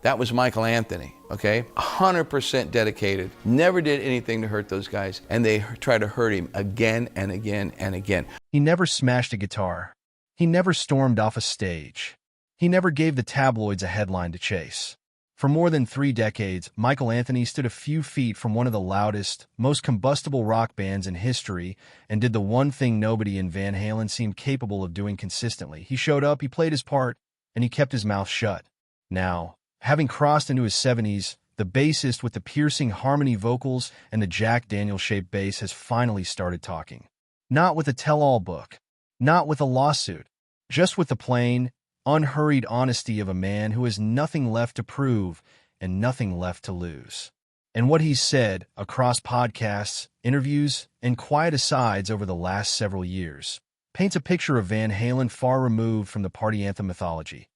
That was Michael Anthony, okay? 100% dedicated, never did anything to hurt those guys, and they tried to hurt him again and again and again. He never smashed a guitar. He never stormed off a stage. He never gave the tabloids a headline to chase. For more than 3 decades, Michael Anthony stood a few feet from one of the loudest, most combustible rock bands in history and did the one thing nobody in Van Halen seemed capable of doing consistently. He showed up, he played his part, and he kept his mouth shut. Now, having crossed into his 70s, the bassist with the piercing harmony vocals and the Jack Daniel-shaped bass has finally started talking. Not with a tell-all book, not with a lawsuit, just with the plain, unhurried honesty of a man who has nothing left to prove and nothing left to lose. And what he's said across podcasts, interviews, and quiet asides over the last several years paints a picture of Van Halen far removed from the party anthem mythology.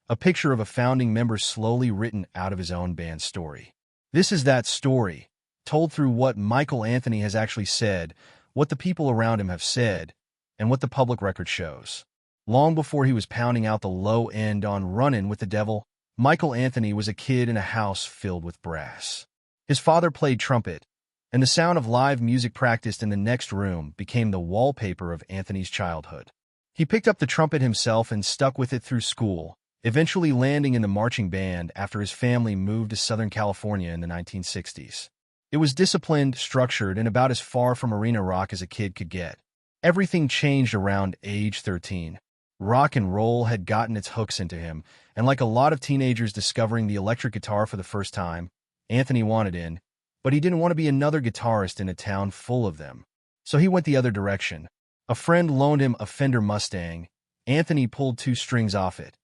A picture of a founding member slowly written out of his own band's story. This is that story, told through what Michael Anthony has actually said, what the people around him have said, and what the public record shows. Long before he was pounding out the low end on Runnin' with the Devil, Michael Anthony was a kid in a house filled with brass. His father played trumpet, and the sound of live music practiced in the next room became the wallpaper of Anthony's childhood. He picked up the trumpet himself and stuck with it through school, eventually landing in the marching band after his family moved to Southern California in the 1960s. It was disciplined, structured, and about as far from arena rock as a kid could get. Everything changed around age 13. Rock and roll had gotten its hooks into him, and like a lot of teenagers discovering the electric guitar for the first time, Anthony wanted in, but he didn't want to be another guitarist in a town full of them. So he went the other direction. A friend loaned him a Fender Mustang. Anthony pulled 2 strings off it.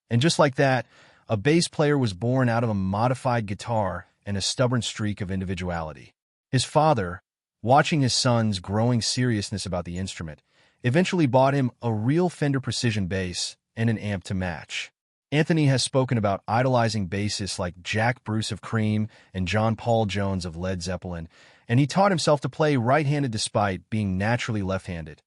And just like that, a bass player was born out of a modified guitar and a stubborn streak of individuality. His father, watching his son's growing seriousness about the instrument, eventually bought him a real Fender Precision bass and an amp to match. Anthony has spoken about idolizing bassists like Jack Bruce of Cream and John Paul Jones of Led Zeppelin, and he taught himself to play right-handed despite being naturally left-handed.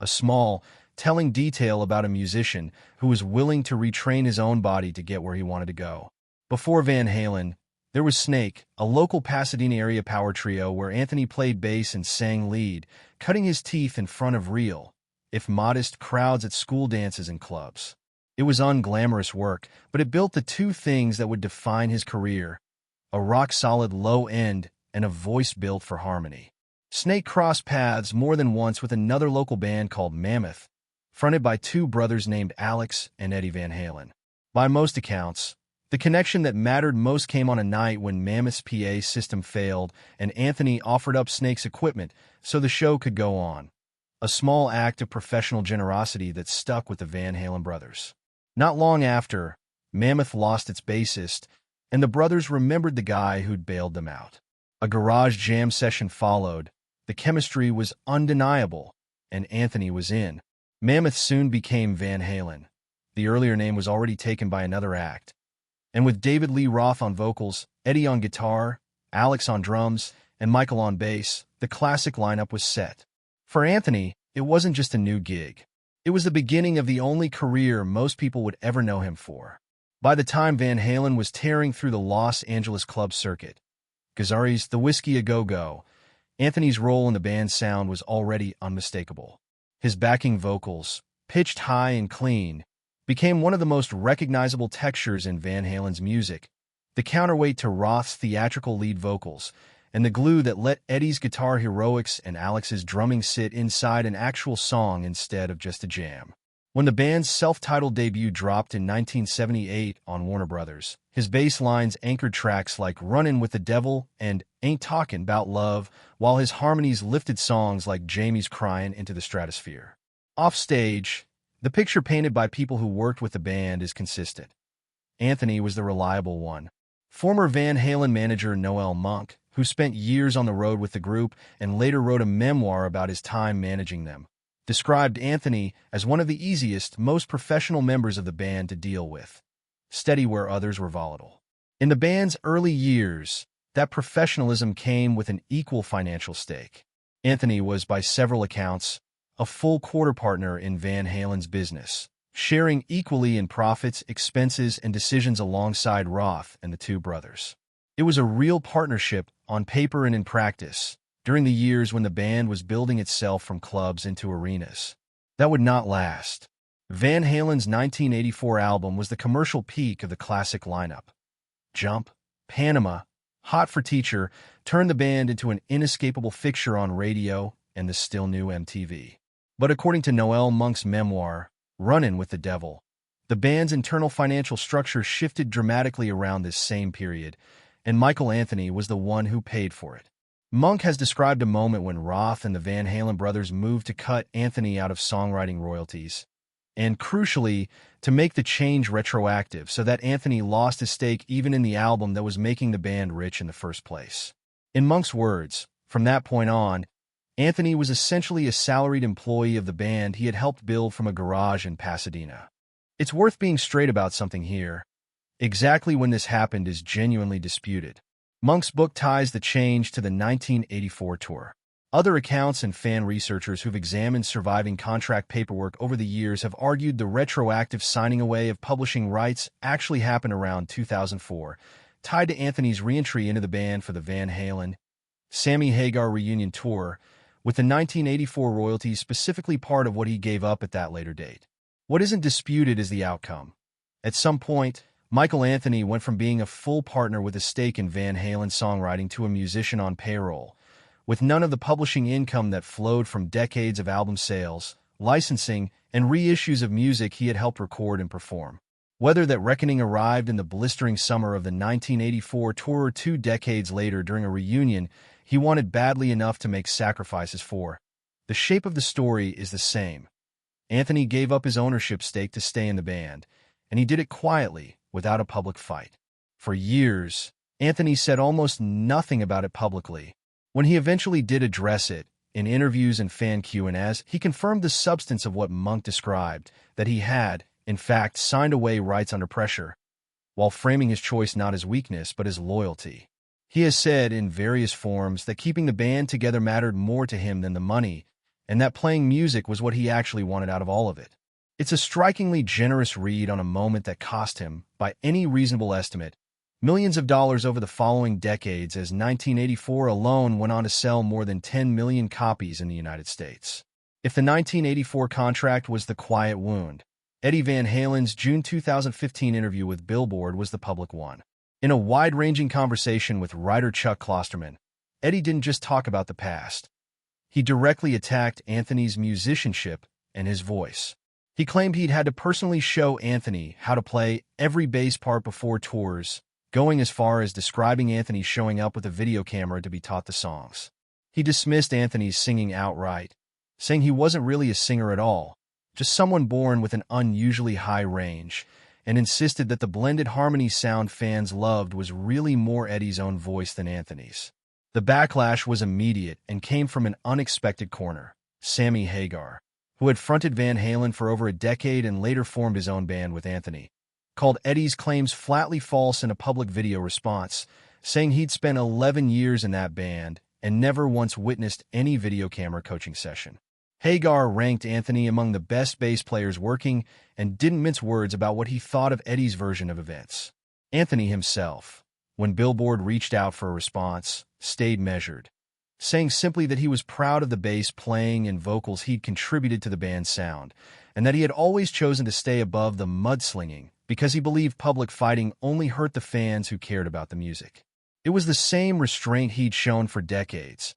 A small, telling detail about a musician who was willing to retrain his own body to get where he wanted to go. Before Van Halen, there was Snake, a local Pasadena area power trio where Anthony played bass and sang lead, cutting his teeth in front of real, if modest, crowds at school dances and clubs. It was unglamorous work, but it built the 2 things that would define his career: a rock-solid low end and a voice built for harmony. Snake crossed paths more than once with another local band called Mammoth, fronted by 2 brothers named Alex and Eddie Van Halen. By most accounts, the connection that mattered most came on a night when Mammoth's PA system failed and Anthony offered up Snake's equipment so the show could go on. A small act of professional generosity that stuck with the Van Halen brothers. Not long after, Mammoth lost its bassist, and the brothers remembered the guy who'd bailed them out. A garage jam session followed. The chemistry was undeniable, and Anthony was in. Mammoth soon became Van Halen. The earlier name was already taken by another act. And with David Lee Roth on vocals, Eddie on guitar, Alex on drums, and Michael on bass, the classic lineup was set. For Anthony, it wasn't just a new gig. It was the beginning of the only career most people would ever know him for. By the time Van Halen was tearing through the Los Angeles club circuit, Gazzarri's The Whiskey A Go-Go, Anthony's role in the band's sound was already unmistakable. His backing vocals, pitched high and clean, became one of the most recognizable textures in Van Halen's music, the counterweight to Roth's theatrical lead vocals, and the glue that let Eddie's guitar heroics and Alex's drumming sit inside an actual song instead of just a jam. When the band's self-titled debut dropped in 1978 on Warner Brothers, his bass lines anchored tracks like Runnin' with the Devil and Ain't Talkin' 'Bout Love, while his harmonies lifted songs like Jamie's Cryin' into the stratosphere. Offstage, the picture painted by people who worked with the band is consistent. Anthony was the reliable one. Former Van Halen manager Noel Monk, who spent years on the road with the group and later wrote a memoir about his time managing them, described Anthony as one of the easiest, most professional members of the band to deal with, steady where others were volatile. In the band's early years, that professionalism came with an equal financial stake. Anthony was, by several accounts, a full quarter partner in Van Halen's business, sharing equally in profits, expenses, and decisions alongside Roth and the two brothers. It was a real partnership on paper and in practice during the years when the band was building itself from clubs into arenas. That would not last. Van Halen's 1984 album was the commercial peak of the classic lineup. Jump, Panama, Hot for Teacher turned the band into an inescapable fixture on radio and the still new MTV. But according to Noel Monk's memoir, Runnin' with the Devil, the band's internal financial structure shifted dramatically around this same period, and Michael Anthony was the one who paid for it. Monk has described a moment when Roth and the Van Halen brothers moved to cut Anthony out of songwriting royalties, and crucially, to make the change retroactive so that Anthony lost his stake even in the album that was making the band rich in the first place. In Monk's words, from that point on, Anthony was essentially a salaried employee of the band he had helped build from a garage in Pasadena. It's worth being straight about something here. Exactly when this happened is genuinely disputed. Monk's book ties the change to the 1984 tour. Other accounts and fan researchers who've examined surviving contract paperwork over the years have argued the retroactive signing away of publishing rights actually happened around 2004, tied to Anthony's re-entry into the band for the Van Halen, Sammy Hagar reunion tour, with the 1984 royalties specifically part of what he gave up at that later date. What isn't disputed is the outcome. At some point, Michael Anthony went from being a full partner with a stake in Van Halen songwriting to a musician on payroll, with none of the publishing income that flowed from decades of album sales, licensing, and reissues of music he had helped record and perform. Whether that reckoning arrived in the blistering summer of the 1984 tour or 2 decades later during a reunion he wanted badly enough to make sacrifices for, the shape of the story is the same. Anthony gave up his ownership stake to stay in the band, and he did it quietly, without a public fight. For years, Anthony said almost nothing about it publicly. When he eventually did address it, in interviews and fan Q&As, he confirmed the substance of what Monk described, that he had, in fact, signed away rights under pressure, while framing his choice not as weakness but as loyalty. He has said in various forms that keeping the band together mattered more to him than the money, and that playing music was what he actually wanted out of all of it. It's a strikingly generous read on a moment that cost him, by any reasonable estimate, millions of dollars over the following decades, as 1984 alone went on to sell more than 10 million copies in the United States. If the 1984 contract was the quiet wound, Eddie Van Halen's June 2015 interview with Billboard was the public one. In a wide-ranging conversation with writer Chuck Klosterman, Eddie didn't just talk about the past. He directly attacked Anthony's musicianship and his voice. He claimed he'd had to personally show Anthony how to play every bass part before tours, going as far as describing Anthony showing up with a video camera to be taught the songs. He dismissed Anthony's singing outright, saying he wasn't really a singer at all, just someone born with an unusually high range, and insisted that the blended harmony sound fans loved was really more Eddie's own voice than Anthony's. The backlash was immediate and came from an unexpected corner, Sammy Hagar, who had fronted Van Halen for over a decade and later formed his own band with Anthony, called Eddie's claims flatly false in a public video response, saying he'd spent 11 years in that band and never once witnessed any video camera coaching session. Hagar ranked Anthony among the best bass players working and didn't mince words about what he thought of Eddie's version of events. Anthony himself, when Billboard reached out for a response, stayed measured, saying simply that he was proud of the bass playing and vocals he'd contributed to the band's sound, and that he had always chosen to stay above the mudslinging because he believed public fighting only hurt the fans who cared about the music. It was the same restraint he'd shown for decades.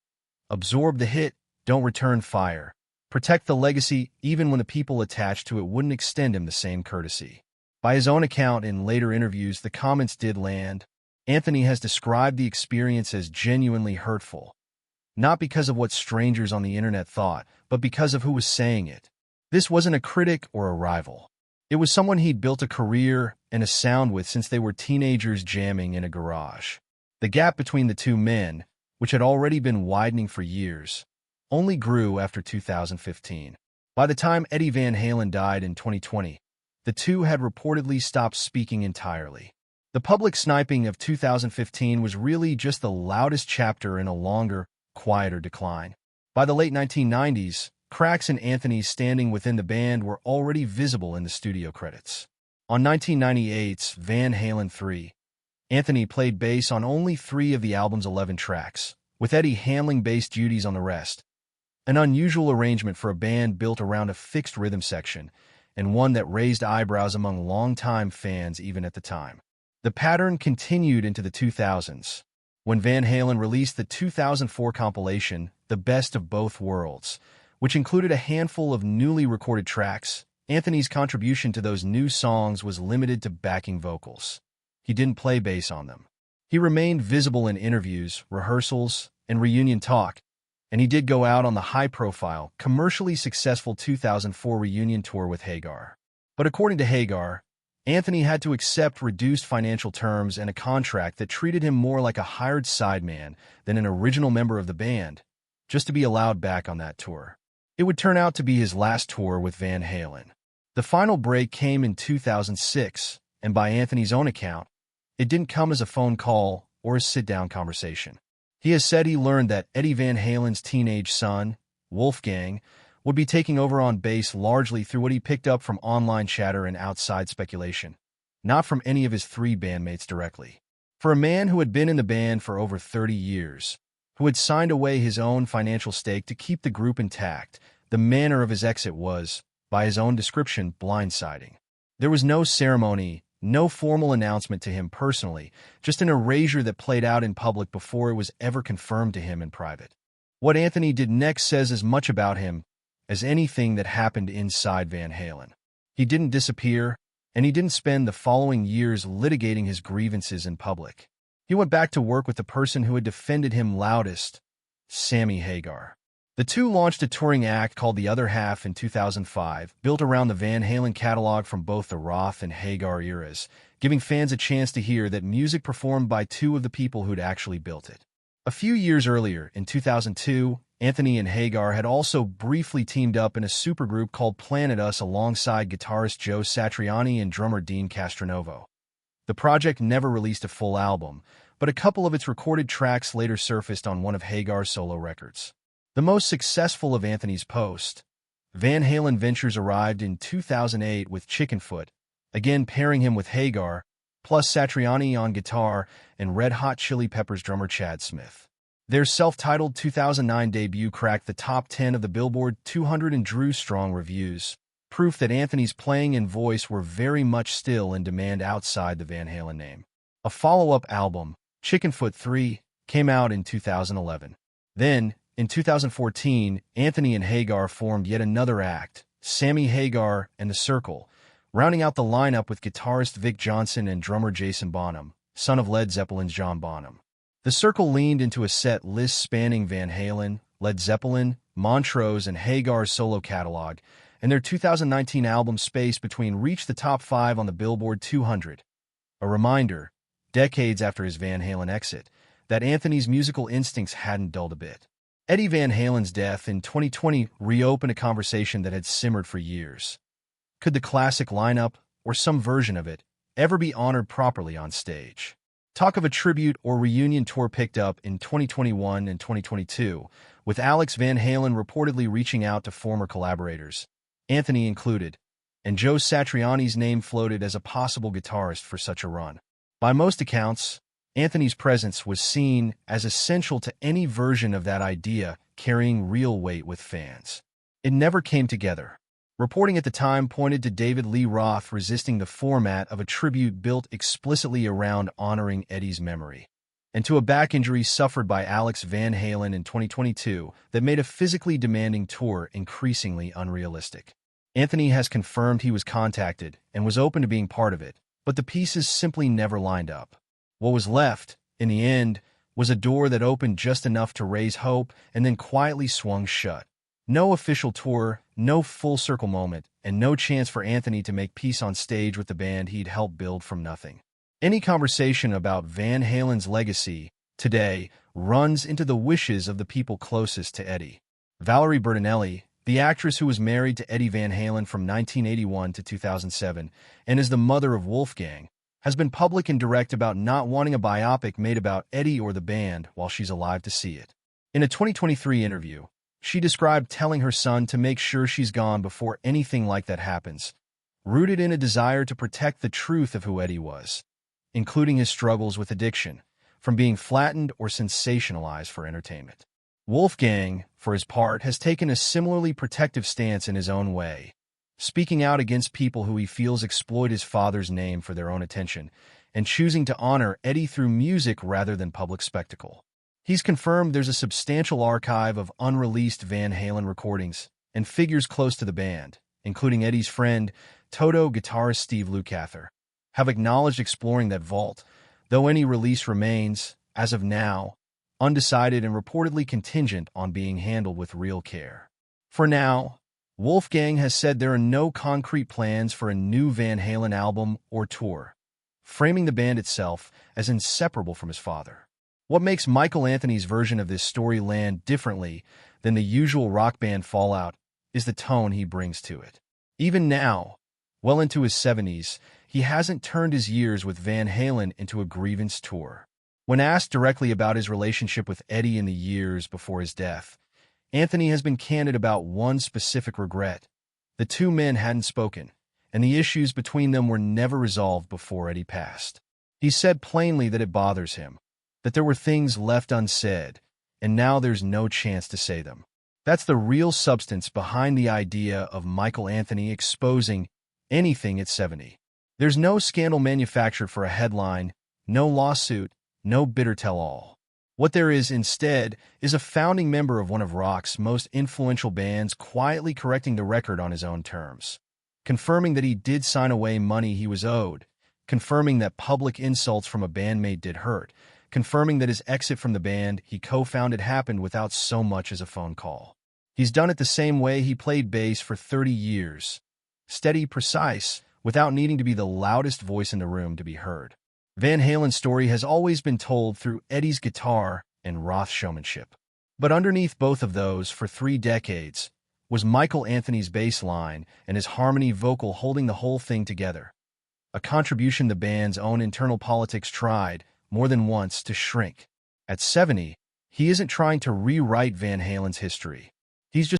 Absorb the hit, don't return fire. Protect the legacy even when the people attached to it wouldn't extend him the same courtesy. By his own account in later interviews, the comments did land. Anthony has described the experience as genuinely hurtful, not because of what strangers on the internet thought, but because of who was saying it. This wasn't a critic or a rival. It was someone he'd built a career and a sound with since they were teenagers jamming in a garage. The gap between the two men, which had already been widening for years, only grew after 2015. By the time Eddie Van Halen died in 2020, the two had reportedly stopped speaking entirely. The public sniping of 2015 was really just the loudest chapter in a longer, quieter decline. By the late 1990s, cracks in Anthony's standing within the band were already visible in the studio credits. On 1998's Van Halen 3, Anthony played bass on only 3 of the album's 11 tracks, with Eddie handling bass duties on the rest, an unusual arrangement for a band built around a fixed rhythm section, and one that raised eyebrows among longtime fans even at the time. The pattern continued into the 2000s, when Van Halen released the 2004 compilation, The Best of Both Worlds, which included a handful of newly recorded tracks. Anthony's contribution to those new songs was limited to backing vocals. He didn't play bass on them. He remained visible in interviews, rehearsals, and reunion talk, and he did go out on the high-profile, commercially successful 2004 reunion tour with Hagar. But according to Hagar, Anthony had to accept reduced financial terms and a contract that treated him more like a hired sideman than an original member of the band, just to be allowed back on that tour. It would turn out to be his last tour with Van Halen. The final break came in 2006, and by Anthony's own account, it didn't come as a phone call or a sit-down conversation. He has said he learned that Eddie Van Halen's teenage son, Wolfgang, would be taking over on bass largely through what he picked up from online chatter and outside speculation, not from any of his 3 bandmates directly. For a man who had been in the band for over 30 years, who had signed away his own financial stake to keep the group intact, the manner of his exit was, by his own description, blindsiding. There was no ceremony, no formal announcement to him personally, just an erasure that played out in public before it was ever confirmed to him in private. What Anthony did next says as much about him as anything that happened inside Van Halen. He didn't disappear, and he didn't spend the following years litigating his grievances in public. He went back to work with the person who had defended him loudest, Sammy Hagar. The two launched a touring act called The Other Half in 2005, built around the Van Halen catalog from both the Roth and Hagar eras, giving fans a chance to hear that music performed by 2 of the people who'd actually built it. A few years earlier, in 2002, Anthony and Hagar had also briefly teamed up in a supergroup called Planet Us alongside guitarist Joe Satriani and drummer Dean Castronovo. The project never released a full album, but a couple of its recorded tracks later surfaced on one of Hagar's solo records. The most successful of Anthony's post, Van Halen Ventures, arrived in 2008 with Chickenfoot, again pairing him with Hagar, plus Satriani on guitar and Red Hot Chili Peppers drummer Chad Smith. Their self-titled 2009 debut cracked the top 10 of the Billboard 200 and drew strong reviews, proof that Anthony's playing and voice were very much still in demand outside the Van Halen name. A follow-up album, Chickenfoot 3, came out in 2011. Then, in 2014, Anthony and Hagar formed yet another act, Sammy Hagar and The Circle, rounding out the lineup with guitarist Vic Johnson and drummer Jason Bonham, son of Led Zeppelin's John Bonham. The Circle leaned into a set list spanning Van Halen, Led Zeppelin, Montrose, and Hagar's solo catalog, and their 2019 album Space Between reached the top 5 on the Billboard 200. A reminder, decades after his Van Halen exit, that Anthony's musical instincts hadn't dulled a bit. Eddie Van Halen's death in 2020 reopened a conversation that had simmered for years. Could the classic lineup, or some version of it, ever be honored properly on stage? Talk of a tribute or reunion tour picked up in 2021 and 2022, with Alex Van Halen reportedly reaching out to former collaborators, Anthony included, and Joe Satriani's name floated as a possible guitarist for such a run. By most accounts, Anthony's presence was seen as essential to any version of that idea carrying real weight with fans. It never came together. Reporting at the time pointed to David Lee Roth resisting the format of a tribute built explicitly around honoring Eddie's memory, and to a back injury suffered by Alex Van Halen in 2022 that made a physically demanding tour increasingly unrealistic. Anthony has confirmed he was contacted and was open to being part of it, but the pieces simply never lined up. What was left, in the end, was a door that opened just enough to raise hope and then quietly swung shut. No official tour, no full circle moment, and no chance for Anthony to make peace on stage with the band he'd helped build from nothing. Any conversation about Van Halen's legacy today runs into the wishes of the people closest to Eddie. Valerie Bertinelli, the actress who was married to Eddie Van Halen from 1981 to 2007 and is the mother of Wolfgang, has been public and direct about not wanting a biopic made about Eddie or the band while she's alive to see it. In a 2023 interview, She described telling her son to make sure she's gone before anything like that happens, rooted in a desire to protect the truth of who Eddie was, including his struggles with addiction, from being flattened or sensationalized for entertainment. Wolfgang, for his part, has taken a similarly protective stance in his own way, speaking out against people who he feels exploit his father's name for their own attention, and choosing to honor Eddie through music rather than public spectacle. He's confirmed there's a substantial archive of unreleased Van Halen recordings and figures close to the band, including Eddie's friend, Toto guitarist Steve Lukather, have acknowledged exploring that vault, though any release remains, as of now, undecided and reportedly contingent on being handled with real care. For now, Wolfgang has said there are no concrete plans for a new Van Halen album or tour, framing the band itself as inseparable from his father. What makes Michael Anthony's version of this story land differently than the usual rock band fallout is the tone he brings to it. Even now, well into his 70s, he hasn't turned his years with Van Halen into a grievance tour. When asked directly about his relationship with Eddie in the years before his death, Anthony has been candid about one specific regret. The two men hadn't spoken, and the issues between them were never resolved before Eddie passed. He said plainly that it bothers him, that there were things left unsaid, and now there's no chance to say them. That's the real substance behind the idea of Michael Anthony exposing anything at 70. There's no scandal manufactured for a headline, no lawsuit, no bitter tell-all. What there is instead is a founding member of one of rock's most influential bands quietly correcting the record on his own terms, confirming that he did sign away money he was owed, confirming that public insults from a bandmate did hurt, confirming that his exit from the band he co-founded happened without so much as a phone call. He's done it the same way he played bass for 30 years, steady, precise, without needing to be the loudest voice in the room to be heard. Van Halen's story has always been told through Eddie's guitar and Roth's showmanship. But underneath both of those, for 3 decades, was Michael Anthony's bass line and his harmony vocal holding the whole thing together, a contribution the band's own internal politics tried, more than once, to shrink. At 70, he isn't trying to rewrite Van Halen's history. He's just